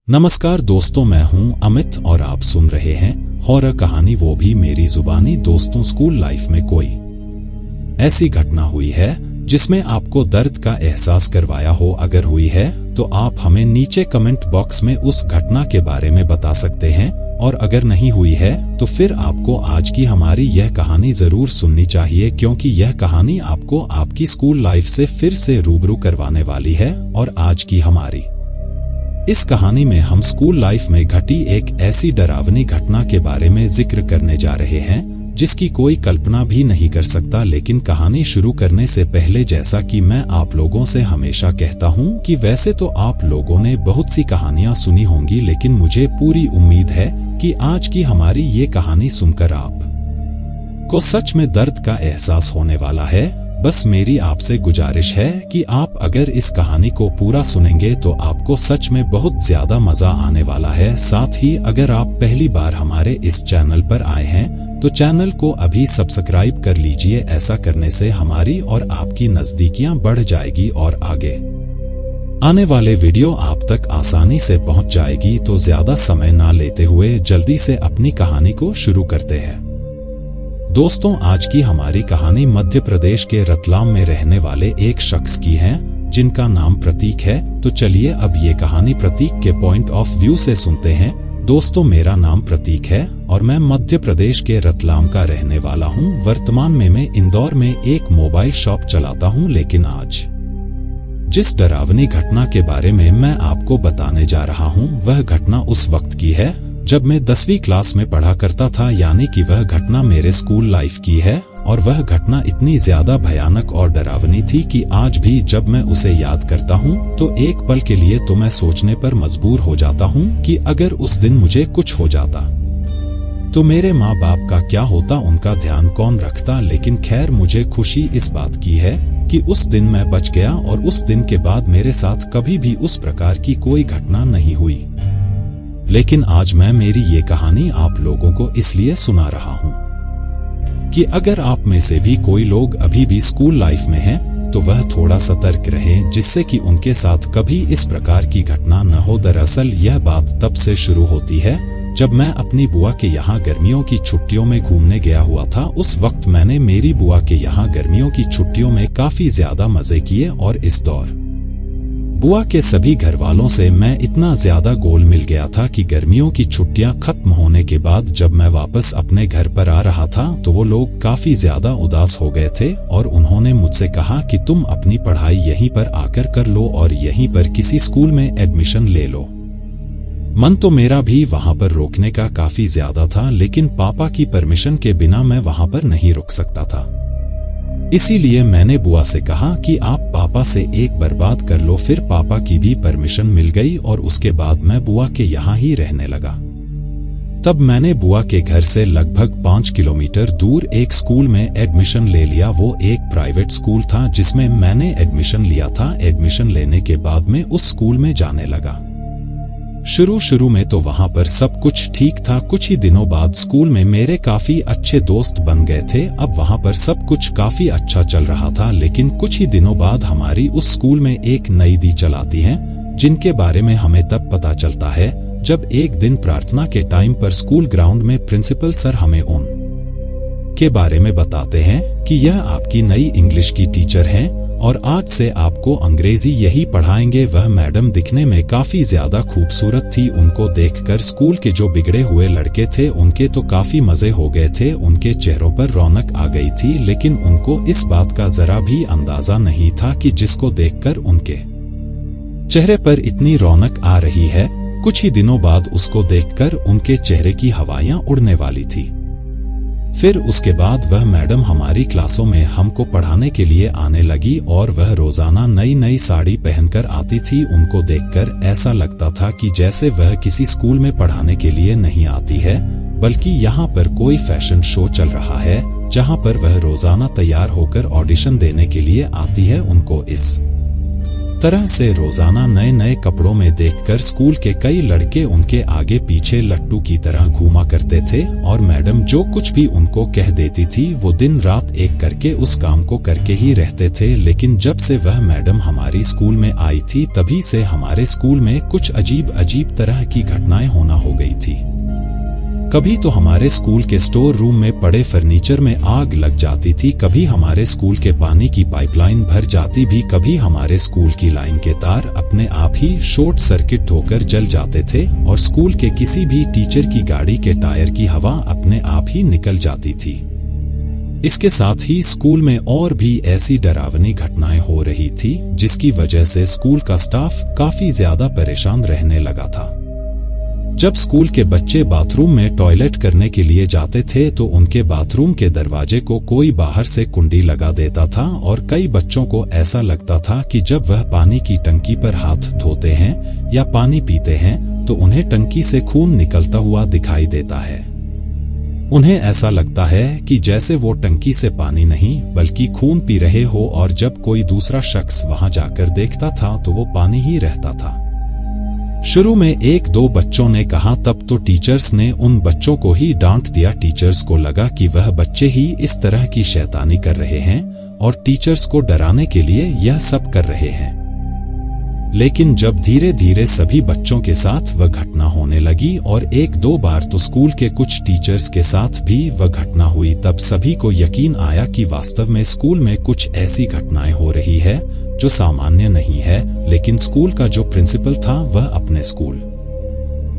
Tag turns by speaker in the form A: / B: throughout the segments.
A: नमस्कार दोस्तों, मैं हूं अमित और आप सुन रहे हैं हॉरर कहानी, वो भी मेरी जुबानी। दोस्तों, स्कूल लाइफ में कोई ऐसी घटना हुई है जिसमें आपको दर्द का एहसास करवाया हो? अगर हुई है तो आप हमें नीचे कमेंट बॉक्स में उस घटना के बारे में बता सकते हैं, और अगर नहीं हुई है तो फिर आपको आज की हमारी यह कहानी जरूर सुननी चाहिए, क्योंकि यह कहानी आपको आपकी स्कूल लाइफ से फिर से रूबरू करवाने वाली है। और आज की हमारी इस कहानी में हम स्कूल लाइफ में घटी एक ऐसी डरावनी घटना के बारे में जिक्र करने जा रहे हैं जिसकी कोई कल्पना भी नहीं कर सकता। लेकिन कहानी शुरू करने से पहले, जैसा कि मैं आप लोगों से हमेशा कहता हूं कि वैसे तो आप लोगों ने बहुत सी कहानियां सुनी होंगी, लेकिन मुझे पूरी उम्मीद है कि आज की हमारी ये कहानी सुनकर आप को सच में दर्द का एहसास होने वाला है। बस मेरी आपसे गुजारिश है कि आप अगर इस कहानी को पूरा सुनेंगे तो आपको सच में बहुत ज्यादा मजा आने वाला है। साथ ही अगर आप पहली बार हमारे इस चैनल पर आए हैं तो चैनल को अभी सब्सक्राइब कर लीजिए। ऐसा करने से हमारी और आपकी नजदीकियां बढ़ जाएगी और आगे आने वाले वीडियो आप तक आसानी से पहुंच जाएगी। तो ज्यादा समय ना लेते हुए जल्दी से अपनी कहानी को शुरू करते हैं। दोस्तों, आज की हमारी कहानी मध्य प्रदेश के रतलाम में रहने वाले एक शख्स की है जिनका नाम प्रतीक है। तो चलिए अब ये कहानी प्रतीक के पॉइंट ऑफ व्यू से सुनते हैं। दोस्तों, मेरा नाम प्रतीक है और मैं मध्य प्रदेश के रतलाम का रहने वाला हूँ। वर्तमान में मैं इंदौर में एक मोबाइल शॉप चलाता हूँ। लेकिन आज जिस डरावनी घटना के बारे में मैं आपको बताने जा रहा हूँ वह घटना उस वक्त की है जब मैं 10वीं क्लास में पढ़ा करता था, यानी कि वह घटना मेरे स्कूल लाइफ की है। और वह घटना इतनी ज्यादा भयानक और डरावनी थी कि आज भी जब मैं उसे याद करता हूँ तो एक पल के लिए तो मैं सोचने पर मजबूर हो जाता हूँ कि अगर उस दिन मुझे कुछ हो जाता तो मेरे माँ बाप का क्या होता, उनका ध्यान कौन रखता। लेकिन खैर, मुझे खुशी इस बात की है कि उस दिन मैं बच गया और उस दिन के बाद मेरे साथ कभी भी उस प्रकार की कोई घटना नहीं हुई। लेकिन आज मैं मेरी ये कहानी आप लोगों को इसलिए सुना रहा हूँ कि अगर आप में से भी कोई लोग अभी भी स्कूल लाइफ में हैं तो वह थोड़ा सतर्क रहें, जिससे कि उनके साथ कभी इस प्रकार की घटना न हो। दरअसल यह बात तब से शुरू होती है जब मैं अपनी बुआ के यहाँ गर्मियों की छुट्टियों में घूमने गया हुआ था। उस वक्त मैंने मेरी बुआ के यहाँ गर्मियों की छुट्टियों में काफी ज्यादा मजे किए और इस दौर बुआ के सभी घर वालों से मैं इतना ज्यादा गोल मिल गया था कि गर्मियों की छुट्टियां खत्म होने के बाद जब मैं वापस अपने घर पर आ रहा था तो वो लोग काफी ज्यादा उदास हो गए थे और उन्होंने मुझसे कहा कि तुम अपनी पढ़ाई यहीं पर आकर कर लो और यहीं पर किसी स्कूल में एडमिशन ले लो। मन तो मेरा भी वहां पर रोकने का काफी ज्यादा था, लेकिन पापा की परमिशन के बिना मैं वहां पर नहीं रुक सकता था। इसीलिए मैंने बुआ से कहा कि आप पापा से एक बार बात कर लो। फिर पापा की भी परमिशन मिल गई और उसके बाद मैं बुआ के यहाँ ही रहने लगा। तब मैंने बुआ के घर से लगभग 5 किलोमीटर दूर एक स्कूल में एडमिशन ले लिया। वो एक प्राइवेट स्कूल था जिसमें मैंने एडमिशन लिया था। एडमिशन लेने के बाद मैं उस स्कूल में जाने लगा। शुरू में तो वहां पर सब कुछ ठीक था। कुछ ही दिनों बाद स्कूल में मेरे काफी अच्छे दोस्त बन गए थे। अब वहां पर सब कुछ काफी अच्छा चल रहा था। लेकिन कुछ ही दिनों बाद हमारी उस स्कूल में एक नई दी चलाती हैं, जिनके बारे में हमें तब पता चलता है जब एक दिन प्रार्थना के टाइम पर स्कूल ग्राउंड में प्रिंसिपल सर हमें उन के बारे में बताते हैं कि यह आपकी नई इंग्लिश की टीचर हैं और आज से आपको अंग्रेजी यही पढ़ाएंगे। वह मैडम दिखने में काफी ज्यादा खूबसूरत थी। उनको देखकर स्कूल के जो बिगड़े हुए लड़के थे उनके तो काफी मजे हो गए थे। उनके चेहरों पर रौनक आ गई थी, लेकिन उनको इस बात का जरा भी अंदाजा नहीं था कि जिसको देखकर उनके चेहरे पर इतनी रौनक आ रही है, कुछ ही दिनों बाद उसको देखकर उनके चेहरे की हवाइयां उड़ने वाली थी। फिर उसके बाद वह मैडम हमारी क्लासों में हमको पढ़ाने के लिए आने लगी और वह रोजाना नई नई साड़ी पहनकर आती थी। उनको देखकर ऐसा लगता था कि जैसे वह किसी स्कूल में पढ़ाने के लिए नहीं आती है, बल्कि यहाँ पर कोई फैशन शो चल रहा है जहाँ पर वह रोजाना तैयार होकर ऑडिशन देने के लिए आती है। उनको इस तरह से रोजाना नए नए कपड़ों में देखकर स्कूल के कई लड़के उनके आगे पीछे लट्टू की तरह घूमा करते थे और मैडम जो कुछ भी उनको कह देती थी वो दिन रात एक करके उस काम को करके ही रहते थे। लेकिन जब से वह मैडम हमारी स्कूल में आई थी तभी से हमारे स्कूल में कुछ अजीब अजीब तरह की घटनाएं होना हो गई थी। कभी तो हमारे स्कूल के स्टोर रूम में पड़े फर्नीचर में आग लग जाती थी, कभी हमारे स्कूल के पानी की पाइपलाइन भर जाती भी, कभी हमारे स्कूल की लाइन के तार अपने आप ही शॉर्ट सर्किट होकर जल जाते थे और स्कूल के किसी भी टीचर की गाड़ी के टायर की हवा अपने आप ही निकल जाती थी। इसके साथ ही स्कूल में और भी ऐसी डरावनी घटनाएं हो रही थी जिसकी वजह से स्कूल का स्टाफ काफी ज्यादा परेशान रहने लगा था। जब स्कूल के बच्चे बाथरूम में टॉयलेट करने के लिए जाते थे तो उनके बाथरूम के दरवाजे को कोई बाहर से कुंडी लगा देता था और कई बच्चों को ऐसा लगता था कि जब वह पानी की टंकी पर हाथ धोते हैं या पानी पीते हैं तो उन्हें टंकी से खून निकलता हुआ दिखाई देता है। उन्हें ऐसा लगता है कि जैसे वो टंकी से पानी नहीं बल्कि खून पी रहे हो और जब कोई दूसरा शख्स वहां जाकर देखता था तो वो पानी ही रहता था। शुरू में एक दो बच्चों ने कहा, तब तो टीचर्स ने उन बच्चों को ही डांट दिया। टीचर्स को लगा कि वह बच्चे ही इस तरह की शैतानी कर रहे हैं और टीचर्स को डराने के लिए यह सब कर रहे हैं। लेकिन जब धीरे धीरे सभी बच्चों के साथ वह घटना होने लगी और एक दो बार तो स्कूल के कुछ टीचर्स के साथ भी वह घटना हुई, तब सभी को यकीन आया कि वास्तव में स्कूल में कुछ ऐसी घटनाएं हो रही है जो सामान्य नहीं है। लेकिन स्कूल का जो प्रिंसिपल था वह अपने स्कूल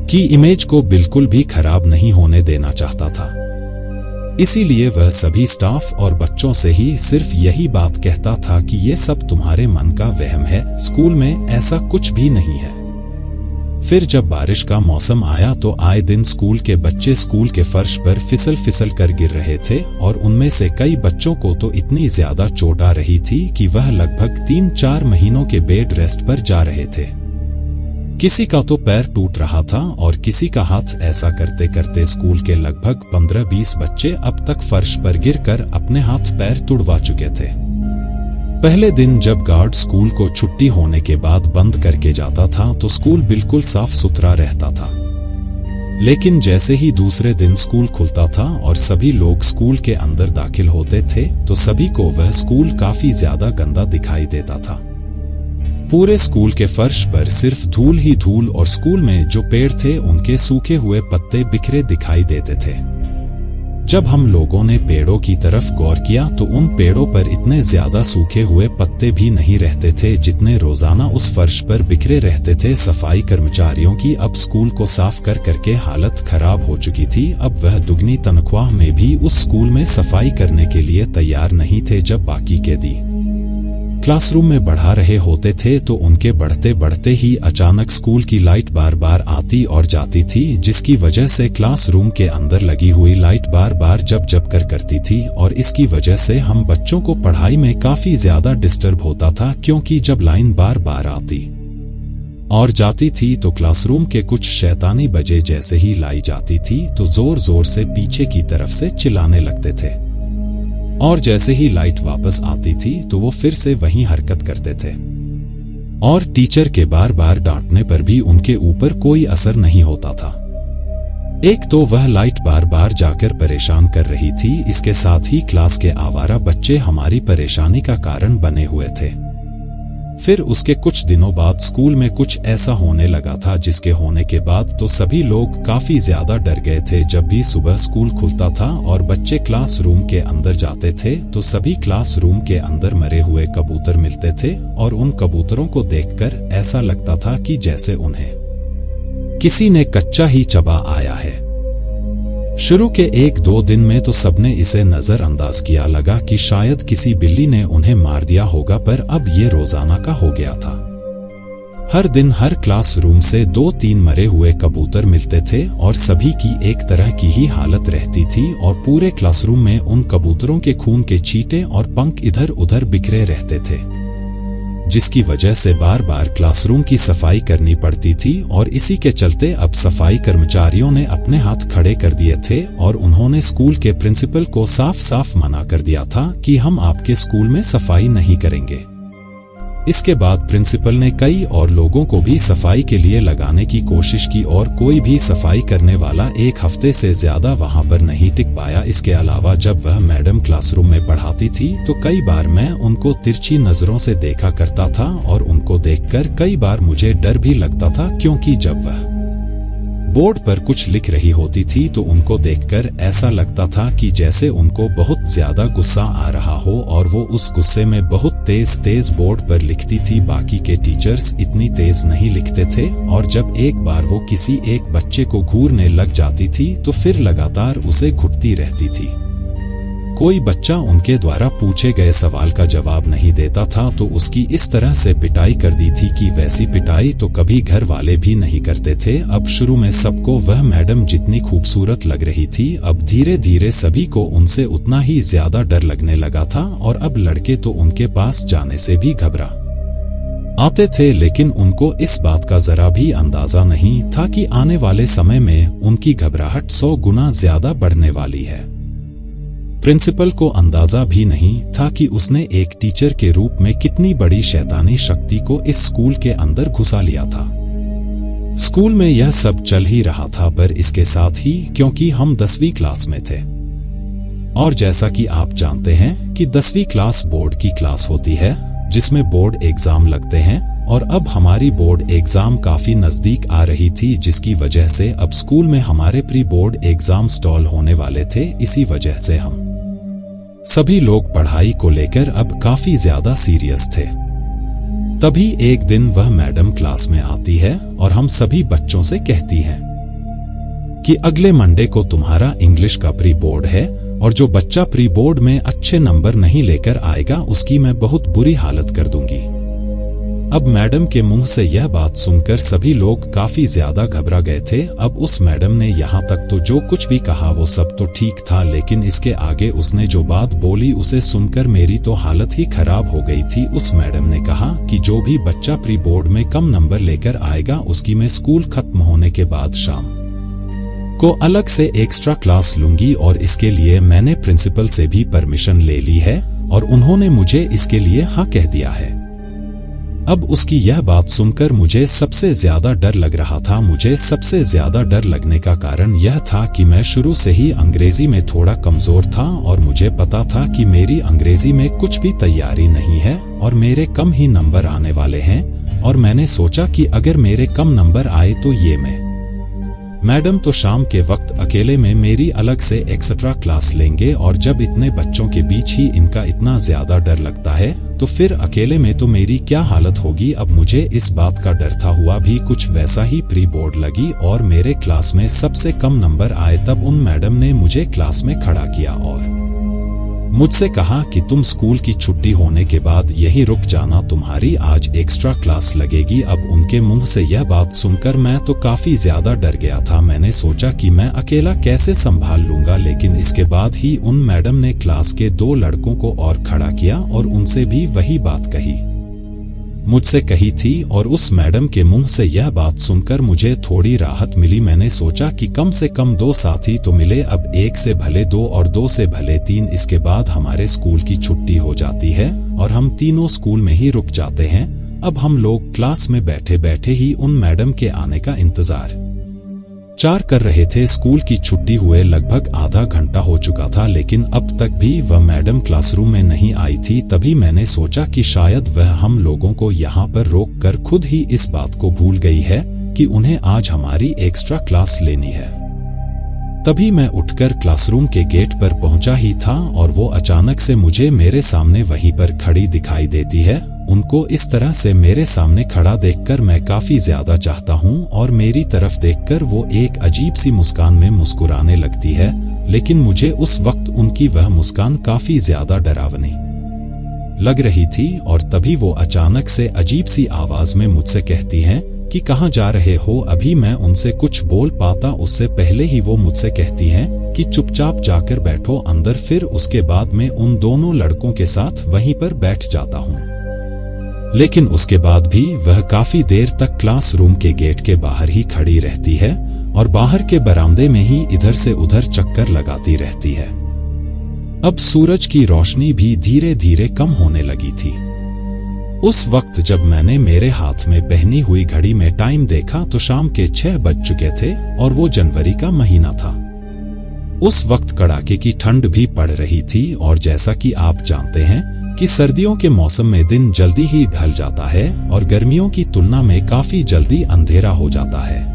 A: की इमेज को बिल्कुल भी खराब नहीं होने देना चाहता था। इसीलिए वह सभी स्टाफ और बच्चों से ही सिर्फ यही बात कहता था कि ये सब तुम्हारे मन का वहम है, स्कूल में ऐसा कुछ भी नहीं है। फिर जब बारिश का मौसम आया तो आए दिन स्कूल के बच्चे स्कूल के फर्श पर फिसल फिसल कर गिर रहे थे और उनमें से कई बच्चों को तो इतनी ज्यादा चोट आ रही थी कि वह लगभग 3-4 महीनों के बेड रेस्ट पर जा रहे थे। किसी का तो पैर टूट रहा था और किसी का हाथ। ऐसा करते करते स्कूल के लगभग 15-20 बच्चे अब तक फर्श पर गिरकर अपने हाथ पैर तुड़वा चुके थे। पहले दिन जब गार्ड स्कूल को छुट्टी होने के बाद बंद करके जाता था तो स्कूल बिल्कुल साफ सुथरा रहता था। लेकिन जैसे ही दूसरे दिन स्कूल खुलता था और सभी लोग स्कूल के अंदर दाखिल होते थे तो सभी को वह स्कूल काफी ज्यादा गंदा दिखाई देता था। पूरे स्कूल के फर्श पर सिर्फ धूल ही धूल और स्कूल में जो पेड़ थे उनके सूखे हुए पत्ते बिखरे दिखाई देते थे। जब हम लोगों ने पेड़ों की तरफ गौर किया तो उन पेड़ों पर इतने ज्यादा सूखे हुए पत्ते भी नहीं रहते थे जितने रोजाना उस फर्श पर बिखरे रहते थे। सफाई कर्मचारियों की अब स्कूल को साफ कर करके हालत खराब हो चुकी थी। अब वह दुगनी तनख्वाह में भी उस स्कूल में सफाई करने के लिए तैयार नहीं थे। जब बाकी के दी क्लासरूम में बढ़ा रहे होते थे तो उनके बढ़ते बढ़ते ही अचानक स्कूल की लाइट बार बार आती और जाती थी, जिसकी वजह से क्लासरूम के अंदर लगी हुई लाइट बार बार जब करती थी और इसकी वजह से हम बच्चों को पढ़ाई में काफी ज्यादा डिस्टर्ब होता था, क्योंकि जब लाइन बार बार आती और जाती थी तो क्लासरूम के कुछ शैतानी बजे जैसे ही लाई जाती थी तो जोर जोर से पीछे की तरफ से चिल्लाने लगते थे और जैसे ही लाइट वापस आती थी तो वो फिर से वही हरकत करते थे और टीचर के बार बार डांटने पर भी उनके ऊपर कोई असर नहीं होता था। एक तो वह लाइट बार बार जाकर परेशान कर रही थी, इसके साथ ही क्लास के आवारा बच्चे हमारी परेशानी का कारण बने हुए थे। फिर उसके कुछ दिनों बाद स्कूल में कुछ ऐसा होने लगा था जिसके होने के बाद तो सभी लोग काफी ज्यादा डर गए थे। जब भी सुबह स्कूल खुलता था और बच्चे क्लासरूम के अंदर जाते थे तो सभी क्लासरूम के अंदर मरे हुए कबूतर मिलते थे और उन कबूतरों को देखकर ऐसा लगता था कि जैसे उन्हें किसी ने कच्चा ही चबा आया है। शुरू के 1-2 दिन में तो सबने इसे नजरअंदाज किया, लगा कि शायद किसी बिल्ली ने उन्हें मार दिया होगा, पर अब ये रोजाना का हो गया था। हर दिन हर क्लासरूम से 2-3 मरे हुए कबूतर मिलते थे और सभी की एक तरह की ही हालत रहती थी और पूरे क्लासरूम में उन कबूतरों के खून के छींटे और पंख इधर उधर बिखरे रहते थे, जिसकी वजह से बार बार क्लासरूम की सफाई करनी पड़ती थी। और इसी के चलते अब सफाई कर्मचारियों ने अपने हाथ खड़े कर दिए थे और उन्होंने स्कूल के प्रिंसिपल को साफ साफ मना कर दिया था कि हम आपके स्कूल में सफाई नहीं करेंगे। इसके बाद प्रिंसिपल ने कई और लोगों को भी सफाई के लिए लगाने की कोशिश की और कोई भी सफाई करने वाला 1 हफ्ते से ज्यादा वहां पर नहीं टिक पाया। इसके अलावा जब वह मैडम क्लासरूम में पढ़ाती थी तो कई बार मैं उनको तिरछी नजरों से देखा करता था और उनको देखकर कई बार मुझे डर भी लगता था, क्योंकि जब वह बोर्ड पर कुछ लिख रही होती थी तो उनको देखकर ऐसा लगता था कि जैसे उनको बहुत ज्यादा गुस्सा आ रहा हो और वो उस गुस्से में बहुत तेज बोर्ड पर लिखती थी। बाकी के टीचर्स इतनी तेज नहीं लिखते थे और जब एक बार वो किसी एक बच्चे को घूरने लग जाती थी तो फिर लगातार उसे घुटती रहती थी। कोई बच्चा उनके द्वारा पूछे गए सवाल का जवाब नहीं देता था तो उसकी इस तरह से पिटाई कर दी थी कि वैसी पिटाई तो कभी घर वाले भी नहीं करते थे। अब शुरू में सबको वह मैडम जितनी खूबसूरत लग रही थी, अब धीरे धीरे सभी को उनसे उतना ही ज्यादा डर लगने लगा था और अब लड़के तो उनके पास जाने से भी घबरा आते थे, लेकिन उनको इस बात का जरा भी अंदाजा नहीं था कि आने वाले समय में उनकी घबराहट 100 गुना ज्यादा बढ़ने वाली है। प्रिंसिपल को अंदाजा भी नहीं था कि उसने एक टीचर के रूप में कितनी बड़ी शैतानी शक्ति को इस स्कूल के अंदर घुसा लिया था। स्कूल में यह सब चल ही रहा था, पर इसके साथ ही क्योंकि हम 10वीं क्लास में थे और जैसा कि आप जानते हैं कि 10वीं क्लास बोर्ड की क्लास होती है जिसमें बोर्ड एग्जाम लगते हैं, और अब हमारी बोर्ड एग्जाम काफी नजदीक आ रही थी, जिसकी वजह से अब स्कूल में हमारे प्री बोर्ड एग्जाम स्टॉल होने वाले थे। इसी वजह से हम सभी लोग पढ़ाई को लेकर अब काफी ज्यादा सीरियस थे। तभी एक दिन वह मैडम क्लास में आती है और हम सभी बच्चों से कहती है कि अगले मंडे को तुम्हारा इंग्लिश का प्री बोर्ड है और जो बच्चा प्री बोर्ड में अच्छे नंबर नहीं लेकर आएगा उसकी मैं बहुत बुरी हालत कर दूंगी। अब मैडम के मुंह से यह बात सुनकर सभी लोग काफी ज्यादा घबरा गए थे। अब उस मैडम ने यहाँ तक तो जो कुछ भी कहा वो सब तो ठीक था, लेकिन इसके आगे उसने जो बात बोली उसे सुनकर मेरी तो हालत ही खराब हो गई थी। उस मैडम ने कहा कि जो भी बच्चा प्री बोर्ड में कम नंबर लेकर आएगा उसकी मैं स्कूल खत्म होने के बाद शाम को अलग से एक्स्ट्रा क्लास लूंगी, और इसके लिए मैंने प्रिंसिपल से भी परमिशन ले ली है और उन्होंने मुझे इसके लिए हाँ कह दिया है। अब उसकी यह बात सुनकर मुझे सबसे ज्यादा डर लग रहा था। मुझे सबसे ज्यादा डर लगने का कारण यह था कि मैं शुरू से ही अंग्रेजी में थोड़ा कमजोर था और मुझे पता था कि मेरी अंग्रेजी में कुछ भी तैयारी नहीं है और मेरे कम ही नंबर आने वाले हैं, और मैंने सोचा कि अगर मेरे कम नंबर आए तो ये मैडम तो शाम के वक्त अकेले में मेरी अलग से एक्स्ट्रा क्लास लेंगे, और जब इतने बच्चों के बीच ही इनका इतना ज्यादा डर लगता है तो फिर अकेले में तो मेरी क्या हालत होगी। अब मुझे इस बात का डर था। हुआ भी कुछ वैसा ही। प्री बोर्ड लगी और मेरे क्लास में सबसे कम नंबर आए। तब उन मैडम ने मुझे क्लास में खड़ा किया और मुझसे कहा कि तुम स्कूल की छुट्टी होने के बाद यहीं रुक जाना, तुम्हारी आज एक्स्ट्रा क्लास लगेगी। अब उनके मुंह से यह बात सुनकर मैं तो काफी ज्यादा डर गया था। मैंने सोचा कि मैं अकेला कैसे संभाल लूंगा, लेकिन इसके बाद ही उन मैडम ने क्लास के 2 लड़कों को और खड़ा किया और उनसे भी वही बात कही मुझसे कही थी, और उस मैडम के मुंह से यह बात सुनकर मुझे थोड़ी राहत मिली। मैंने सोचा कि कम से कम 2 साथी तो मिले, अब 1 से भले 2 और 2 से भले 3। इसके बाद हमारे स्कूल की छुट्टी हो जाती है और हम तीनों स्कूल में ही रुक जाते हैं। अब हम लोग क्लास में बैठे बैठे ही उन मैडम के आने का इंतजार कर रहे थे। स्कूल की छुट्टी हुए लगभग आधा घंटा हो चुका था, लेकिन अब तक भी वह मैडम क्लासरूम में नहीं आई थी। तभी मैंने सोचा कि शायद वह हम लोगों को यहाँ पर रोक कर खुद ही इस बात को भूल गई है कि उन्हें आज हमारी एक्स्ट्रा क्लास लेनी है। तभी मैं उठकर क्लासरूम के गेट पर पहुंचा ही था और वो अचानक से मुझे मेरे सामने वहीं पर खड़ी दिखाई देती है। उनको इस तरह से मेरे सामने खड़ा देखकर मैं काफी ज्यादा चाहता हूँ और मेरी तरफ देखकर वो एक अजीब सी मुस्कान में मुस्कुराने लगती है, लेकिन मुझे उस वक्त उनकी वह मुस्कान काफी ज्यादा डरावनी लग रही थी। और तभी वो अचानक से अजीब सी आवाज में मुझसे कहती हैं कि कहाँ जा रहे हो। अभी मैं उनसे कुछ बोल पाता उससे पहले ही वो मुझसे कहती हैं कि चुपचाप जाकर बैठो अंदर। फिर उसके बाद मैं उन दोनों लड़कों के साथ वहीं पर बैठ जाता हूँ, लेकिन उसके बाद भी वह काफी देर तक क्लासरूम के गेट के बाहर ही खड़ी रहती है और बाहर के बरामदे में ही इधर से उधर चक्कर लगाती रहती है। अब सूरज की रोशनी भी धीरे धीरे कम होने लगी थी। उस वक्त जब मैंने मेरे हाथ में पहनी हुई घड़ी में टाइम देखा तो शाम के 6 बज चुके थे और वो जनवरी का महीना था। उस वक्त कड़ाके की ठंड भी पड़ रही थी और जैसा कि आप जानते हैं कि सर्दियों के मौसम में दिन जल्दी ही ढल जाता है और गर्मियों की तुलना में काफी जल्दी अंधेरा हो जाता है।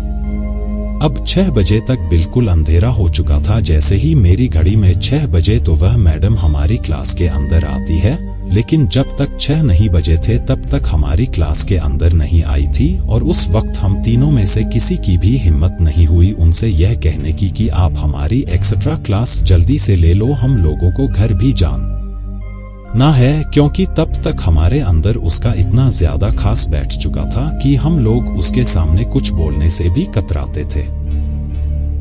A: अब 6 बजे तक बिल्कुल अंधेरा हो चुका था। जैसे ही मेरी घड़ी में 6 बजे तो वह मैडम हमारी क्लास के अंदर आती है, लेकिन जब तक 6 नहीं बजे थे तब तक हमारी क्लास के अंदर नहीं आई थी और उस वक्त हम तीनों में से किसी की भी हिम्मत नहीं हुई उनसे यह कहने की कि आप हमारी एक्स्ट्रा क्लास जल्दी से ले लो, हम लोगों को घर भी जान ना है, क्योंकि तब तक हमारे अंदर उसका इतना ज्यादा खास बैठ चुका था कि हम लोग उसके सामने कुछ बोलने से भी कतराते थे।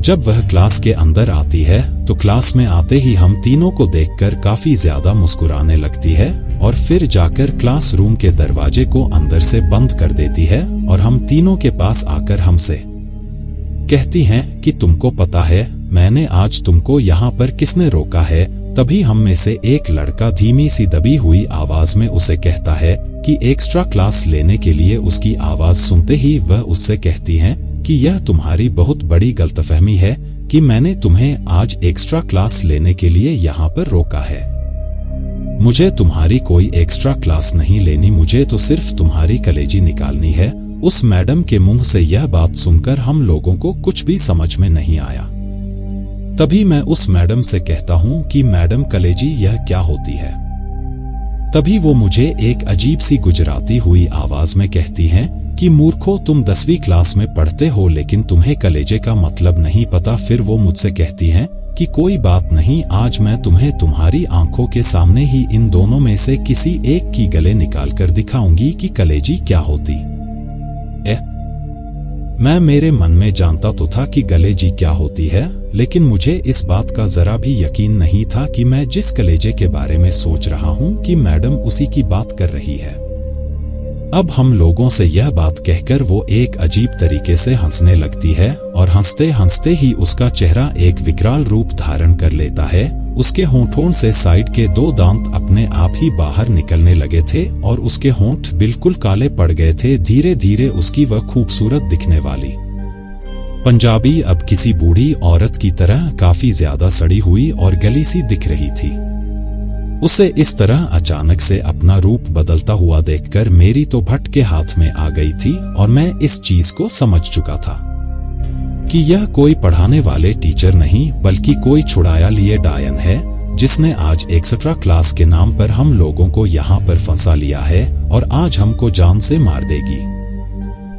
A: जब वह क्लास के अंदर आती है तो क्लास में आते ही हम तीनों को देखकर काफी ज्यादा मुस्कुराने लगती है और फिर जाकर क्लासरूम के दरवाजे को अंदर से बंद कर देती है और हम तीनों के पास आकर हमसे कहती हैं कि तुमको पता है मैंने आज तुमको यहाँ पर किसने रोका है। तभी हम में से एक लड़का धीमी सी दबी हुई आवाज में उसे कहता है कि एक्स्ट्रा क्लास लेने के लिए। उसकी आवाज सुनते ही वह उससे कहती हैं कि यह तुम्हारी बहुत बड़ी गलतफहमी है कि मैंने तुम्हें आज एक्स्ट्रा क्लास लेने के लिए यहाँ पर रोका है। मुझे तुम्हारी कोई एक्स्ट्रा क्लास नहीं लेनी, मुझे तो सिर्फ तुम्हारी कलेजी निकालनी है। उस मैडम के मुंह से यह बात सुनकर हम लोगों को कुछ भी समझ में नहीं आया। तभी मैं उस मैडम से कहता हूँ कि मैडम कलेजी यह क्या होती है। तभी वो मुझे एक अजीब सी गुजराती हुई आवाज में कहती हैं कि मूर्खो, तुम 10वीं क्लास में पढ़ते हो लेकिन तुम्हें कलेजे का मतलब नहीं पता। फिर वो मुझसे कहती हैं कि कोई बात नहीं, आज मैं तुम्हें तुम्हारी आंखों के सामने ही इन दोनों में से किसी एक की गले निकाल कर दिखाऊंगी कि कलेजी क्या होती है। मैं मेरे मन में जानता तो था कि कलेजी क्या होती है, लेकिन मुझे इस बात का जरा भी यकीन नहीं था कि मैं जिस कलेजे के बारे में सोच रहा हूँ कि मैडम उसी की बात कर रही है। अब हम लोगों से यह बात कहकर वो एक अजीब तरीके से हंसने लगती है और हंसते हंसते ही उसका चेहरा एक विकराल रूप धारण कर लेता है। उसके होंठों से साइड के 2 दांत अपने आप ही बाहर निकलने लगे थे और उसके होंठ बिल्कुल काले पड़ गए थे। धीरे धीरे उसकी वह खूबसूरत दिखने वाली पंजाबी अब किसी बूढ़ी औरत की तरह काफी ज्यादा सड़ी हुई और गली सी दिख रही थी। उसे इस तरह अचानक से अपना रूप बदलता हुआ देखकर मेरी तो भटके हाथ में आ गई थी और मैं इस चीज को समझ चुका था कि यह कोई पढ़ाने वाले टीचर नहीं बल्कि कोई छुड़ाया लिए डायन है, जिसने आज एक्स्ट्रा क्लास के नाम पर हम लोगों को यहाँ पर फंसा लिया है और आज हमको जान से मार देगी।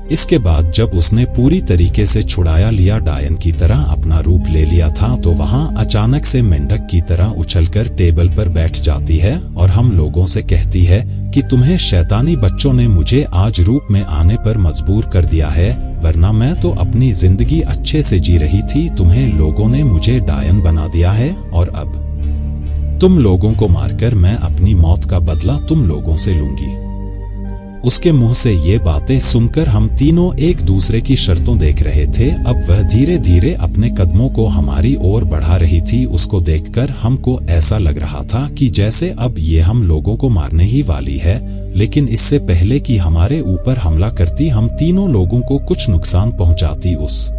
A: इसके बाद जब उसने पूरी तरीके से छुड़ाया लिया डायन की तरह अपना रूप ले लिया था तो वहां अचानक से मेंढक की तरह उछलकर टेबल पर बैठ जाती है और हम लोगों से कहती है कि तुम्हें शैतानी बच्चों ने मुझे आज रूप में आने पर मजबूर कर दिया है, वरना मैं तो अपनी जिंदगी अच्छे से जी रही थी। तुम्हें लोगों ने मुझे डायन बना दिया है और अब तुम लोगों को मारकर मैं अपनी मौत का बदला तुम लोगों से लूंगी। उसके मुंह से ये बातें सुनकर हम तीनों एक दूसरे की शर्तों देख रहे थे। अब वह धीरे धीरे अपने कदमों को हमारी ओर बढ़ा रही थी। उसको देखकर हमको ऐसा लग रहा था कि जैसे अब ये हम लोगों को मारने ही वाली है, लेकिन इससे पहले कि हमारे ऊपर हमला करती हम तीनों लोगों को कुछ नुकसान पहुंचाती उस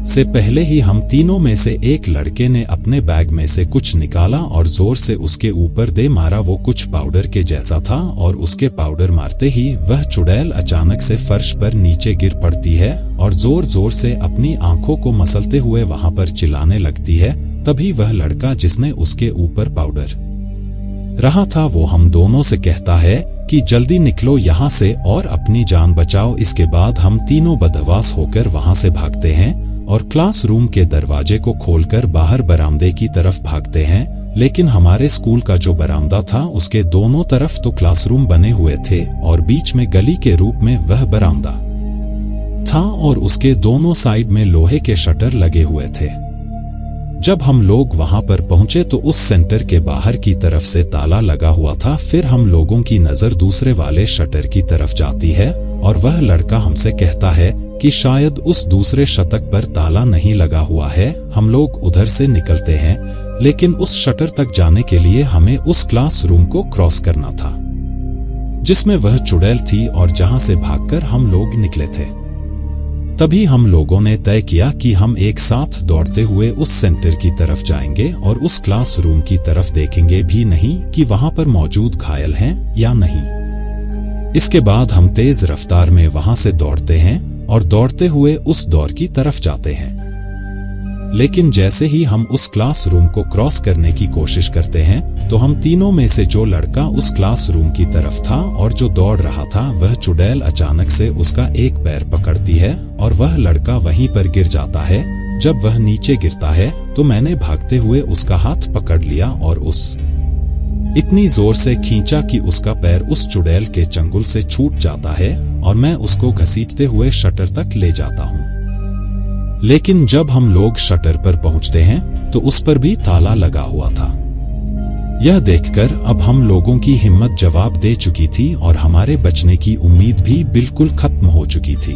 A: से पहले ही हम तीनों में से एक लड़के ने अपने बैग में से कुछ निकाला और जोर से उसके ऊपर दे मारा। वो कुछ पाउडर के जैसा था और उसके पाउडर मारते ही वह चुड़ैल अचानक से फर्श पर नीचे गिर पड़ती है और जोर जोर से अपनी आंखों को मसलते हुए वहां पर चिल्लाने लगती है। तभी वह लड़का जिसने उसके ऊपर पाउडर रहा था वो हम दोनों से कहता है कि जल्दी निकलो यहाँ से और अपनी जान बचाओ। इसके बाद हम तीनों बदहवास होकर वहां से भागते हैं और क्लासरूम के दरवाजे को खोलकर बाहर बरामदे की तरफ भागते हैं। लेकिन हमारे स्कूल का जो बरामदा था उसके दोनों तरफ तो क्लासरूम बने हुए थे और बीच में गली के रूप में वह बरामदा था और उसके दोनों साइड में लोहे के शटर लगे हुए थे। जब हम लोग वहां पर पहुंचे तो उस सेंटर के बाहर की तरफ से ताला लगा हुआ था। फिर हम लोगों की नजर दूसरे वाले शटर की तरफ जाती है और वह लड़का हमसे कहता है कि शायद उस दूसरे शतक पर ताला नहीं लगा हुआ है। हम लोग उधर से निकलते हैं, लेकिन उस शटर तक जाने के लिए हमें उस क्लासरूम को क्रॉस करना था। जिसमें वह चुड़ैल थी और जहां से भागकर हम लोग निकले थे। तभी हम लोगों ने तय किया कि हम एक साथ दौड़ते हुए उस सेंटर की तरफ जाएंगे और उस क्लासरूम की तरफ देखेंगे भी नहीं कि वहां पर मौजूद घायल हैं या नहीं। इसके बाद हम तेज रफ्तार में वहां से दौड़ते हैं और दौड़ते हुए उस दौर की तरफ जाते हैं। लेकिन जैसे ही हम उस क्लासरूम को क्रॉस करने की कोशिश करते हैं तो हम तीनों में से जो लड़का उस क्लासरूम की तरफ था और जो दौड़ रहा था, वह चुड़ैल अचानक से उसका एक पैर पकड़ती है और वह लड़का वहीं पर गिर जाता है। जब वह नीचे गिरता है तो मैंने भागते हुए उसका हाथ पकड़ लिया और उस इतनी जोर से खींचा कि उसका पैर उस चुड़ैल के चंगुल से छूट जाता है और मैं उसको घसीटते हुए शटर तक ले जाता हूँ। लेकिन जब हम लोग शटर पर पहुंचते हैं तो उस पर भी ताला लगा हुआ था। यह देखकर अब हम लोगों की हिम्मत जवाब दे चुकी थी और हमारे बचने की उम्मीद भी बिल्कुल खत्म हो चुकी थी।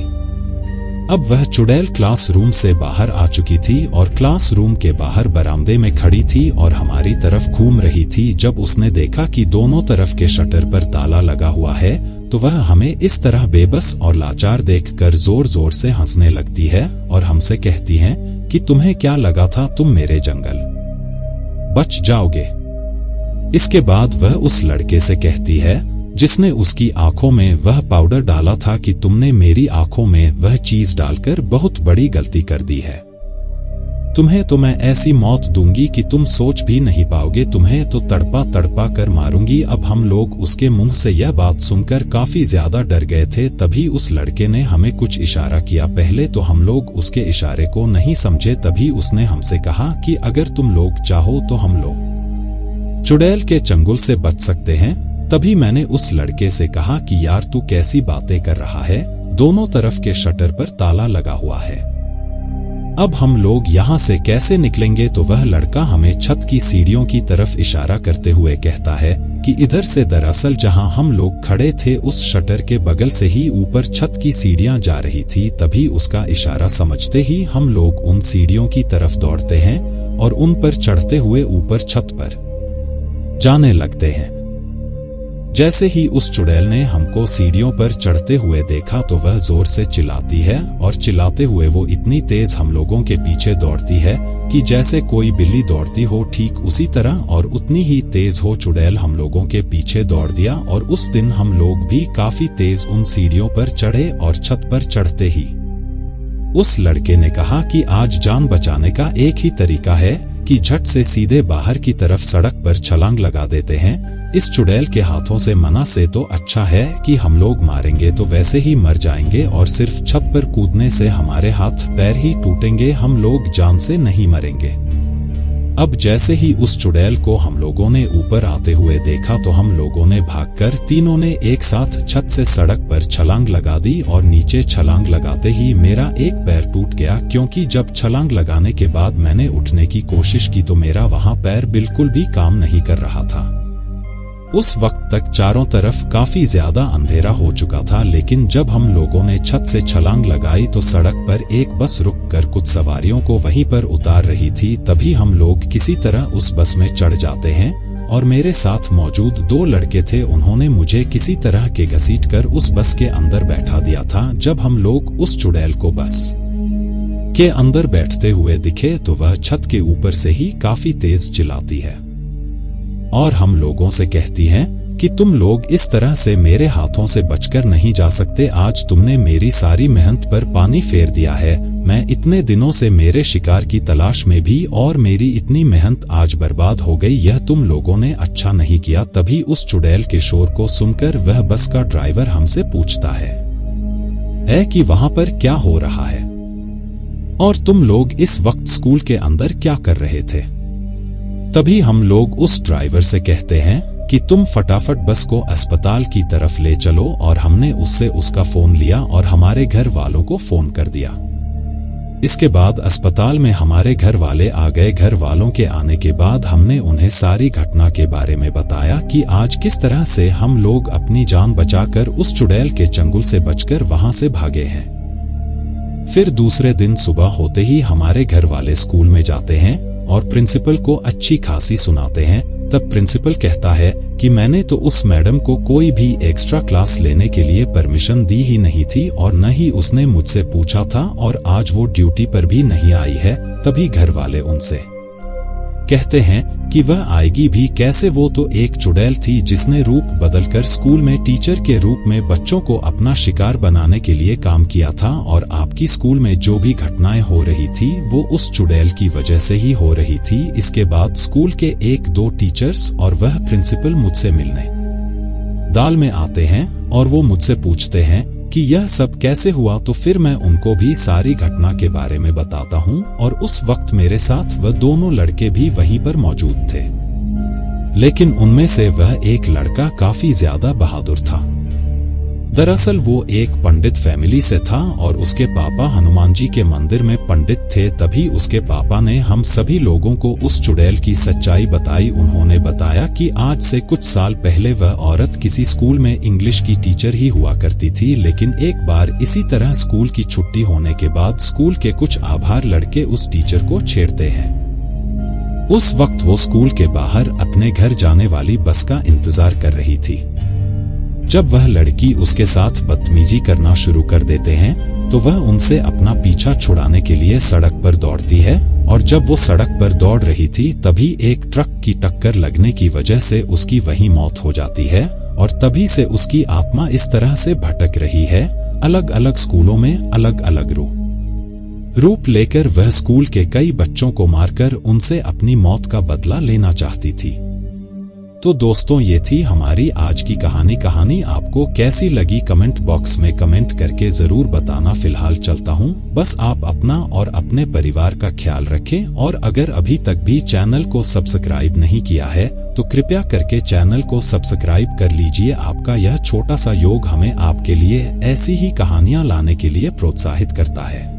A: अब वह चुड़ैल क्लासरूम से बाहर आ चुकी थी और क्लासरूम के बाहर बरामदे में खड़ी थी और हमारी तरफ घूम रही थी। जब उसने देखा कि दोनों तरफ के शटर पर ताला लगा हुआ है तो वह हमें इस तरह बेबस और लाचार देखकर जोर जोर से हंसने लगती है और हमसे कहती है कि तुम्हें क्या लगा था तुम मेरे जंगल बच जाओगे। इसके बाद वह उस लड़के से कहती है जिसने उसकी आंखों में वह पाउडर डाला था कि तुमने मेरी आंखों में वह चीज डालकर बहुत बड़ी गलती कर दी है। तुम्हें तो मैं ऐसी मौत दूंगी कि तुम सोच भी नहीं पाओगे। तुम्हें तो तड़पा तड़पा कर मारूंगी। अब हम लोग उसके मुंह से यह बात सुनकर काफी ज्यादा डर गए थे। तभी उस लड़के ने हमें कुछ इशारा किया। पहले तो हम लोग उसके इशारे को नहीं समझे। तभी उसने हमसे कहा कि अगर तुम लोग चाहो तो हम लोग चुड़ैल के चंगुल से बच सकते हैं। तभी मैंने उस लड़के से कहा कि यार तू कैसी बातें कर रहा है, दोनों तरफ के शटर पर ताला लगा हुआ है, अब हम लोग यहाँ से कैसे निकलेंगे। तो वह लड़का हमें छत की सीढ़ियों की तरफ इशारा करते हुए कहता है कि इधर से। दरअसल जहाँ हम लोग खड़े थे उस शटर के बगल से ही ऊपर छत की सीढ़ियां जा रही थी। तभी उसका इशारा समझते ही हम लोग उन सीढ़ियों की तरफ दौड़ते हैं और उन पर चढ़ते हुए ऊपर छत पर जाने लगते हैं। जैसे ही उस चुड़ैल ने हमको सीढ़ियों पर चढ़ते हुए देखा तो वह जोर से चिल्लाती है और चिल्लाते हुए वो इतनी तेज हम लोगों के पीछे दौड़ती है कि जैसे कोई बिल्ली दौड़ती हो, ठीक उसी तरह और उतनी ही तेज हो चुड़ैल हम लोगों के पीछे दौड़ दिया। और उस दिन हम लोग भी काफी तेज उन सीढ़ियों पर चढ़े और छत पर चढ़ते ही उस लड़के ने कहा कि आज जान बचाने का एक ही तरीका है कि झट से सीधे बाहर की तरफ सड़क पर छलांग लगा देते हैं। इस चुड़ैल के हाथों से मना से तो अच्छा है कि हम लोग मारेंगे तो वैसे ही मर जाएंगे और सिर्फ छत पर कूदने से हमारे हाथ पैर ही टूटेंगे, हम लोग जान से नहीं मरेंगे। अब जैसे ही उस चुड़ैल को हम लोगों ने ऊपर आते हुए देखा तो हम लोगों ने भागकर तीनों ने एक साथ छत से सड़क पर छलांग लगा दी और नीचे छलांग लगाते ही मेरा एक पैर टूट गया, क्योंकि जब छलांग लगाने के बाद मैंने उठने की कोशिश की तो मेरा वहां पैर बिल्कुल भी काम नहीं कर रहा था। उस वक्त तक चारों तरफ काफी ज्यादा अंधेरा हो चुका था, लेकिन जब हम लोगों ने छत से छलांग लगाई तो सड़क पर एक बस रुककर कुछ सवारियों को वहीं पर उतार रही थी। तभी हम लोग किसी तरह उस बस में चढ़ जाते हैं और मेरे साथ मौजूद दो लड़के थे, उन्होंने मुझे किसी तरह के घसीटकर उस बस के अंदर बैठा दिया था। जब हम लोग उस चुड़ैल को बस के अंदर बैठते हुए दिखे तो वह छत के ऊपर से ही काफी तेज चिल्लाती है और हम लोगों से कहती हैं कि तुम लोग इस तरह से मेरे हाथों से बचकर नहीं जा सकते। आज तुमने मेरी सारी मेहनत पर पानी फेर दिया है। मैं इतने दिनों से मेरे शिकार की तलाश में भी और मेरी इतनी मेहनत आज बर्बाद हो गई, यह तुम लोगों ने अच्छा नहीं किया। तभी उस चुड़ैल के शोर को सुनकर वह बस का ड्राइवर हमसे पूछता है कि वहां पर क्या हो रहा है और तुम लोग इस वक्त स्कूल के अंदर क्या कर रहे थे। तभी हम लोग उस ड्राइवर से कहते हैं कि तुम फटाफट बस को अस्पताल की तरफ ले चलो, और हमने उससे उसका फोन लिया और हमारे घर वालों को फोन कर दिया। इसके बाद अस्पताल में हमारे घर वाले आ गए। घर वालों के आने के बाद हमने उन्हें सारी घटना के बारे में बताया कि आज किस तरह से हम लोग अपनी जान बचाकर उस चुड़ैल के चंगुल से बचकर वहां से भागे हैं। फिर दूसरे दिन सुबह होते ही हमारे घर वाले स्कूल में जाते हैं और प्रिंसिपल को अच्छी खासी सुनाते हैं। तब प्रिंसिपल कहता है कि मैंने तो उस मैडम को कोई भी एक्स्ट्रा क्लास लेने के लिए परमिशन दी ही नहीं थी और न ही उसने मुझसे पूछा था, और आज वो ड्यूटी पर भी नहीं आई है। तभी घर वाले उनसे कहते हैं कि वह आएगी भी कैसे, वो तो एक चुड़ैल थी जिसने रूप बदलकर स्कूल में टीचर के रूप में बच्चों को अपना शिकार बनाने के लिए काम किया था, और आपकी स्कूल में जो भी घटनाएं हो रही थी वो उस चुड़ैल की वजह से ही हो रही थी। इसके बाद स्कूल के 1-2 टीचर्स और वह प्रिंसिपल मुझसे मिलने दाल में आते हैं और वो मुझसे पूछते हैं कि यह सब कैसे हुआ। तो फिर मैं उनको भी सारी घटना के बारे में बताता हूँ, और उस वक्त मेरे साथ वह दोनों लड़के भी वहीं पर मौजूद थे, लेकिन उनमें से वह एक लड़का काफी ज्यादा बहादुर था। दरअसल वो एक पंडित फैमिली से था और उसके पापा हनुमान जी के मंदिर में पंडित थे। तभी उसके पापा ने हम सभी लोगों को उस चुड़ैल की सच्चाई बताई। उन्होंने बताया कि आज से कुछ साल पहले वह औरत किसी स्कूल में इंग्लिश की टीचर ही हुआ करती थी, लेकिन एक बार इसी तरह स्कूल की छुट्टी होने के बाद स्कूल के कुछ आभार लड़के उस टीचर को छेड़ते हैं। उस वक्त वो स्कूल के बाहर अपने घर जाने वाली बस का इंतजार कर रही थी। जब वह लड़की उसके साथ बदतमीजी करना शुरू कर देते हैं तो वह उनसे अपना पीछा छुड़ाने के लिए सड़क पर दौड़ती है, और जब वो सड़क पर दौड़ रही थी तभी एक ट्रक की टक्कर लगने की वजह से उसकी वहीं मौत हो जाती है, और तभी से उसकी आत्मा इस तरह से भटक रही है, अलग अलग स्कूलों में अलग अलग रूप लेकर वह स्कूल के कई बच्चों को मारकर उनसे अपनी मौत का बदला लेना चाहती थी। तो दोस्तों, ये थी हमारी आज की कहानी आपको कैसी लगी कमेंट बॉक्स में कमेंट करके जरूर बताना। फिलहाल चलता हूँ, बस आप अपना और अपने परिवार का ख्याल रखें, और अगर अभी तक भी चैनल को सब्सक्राइब नहीं किया है तो कृपया करके चैनल को सब्सक्राइब कर लीजिए। आपका यह छोटा सा योग हमें आपके लिए ऐसी ही कहानियां लाने के लिए प्रोत्साहित करता है।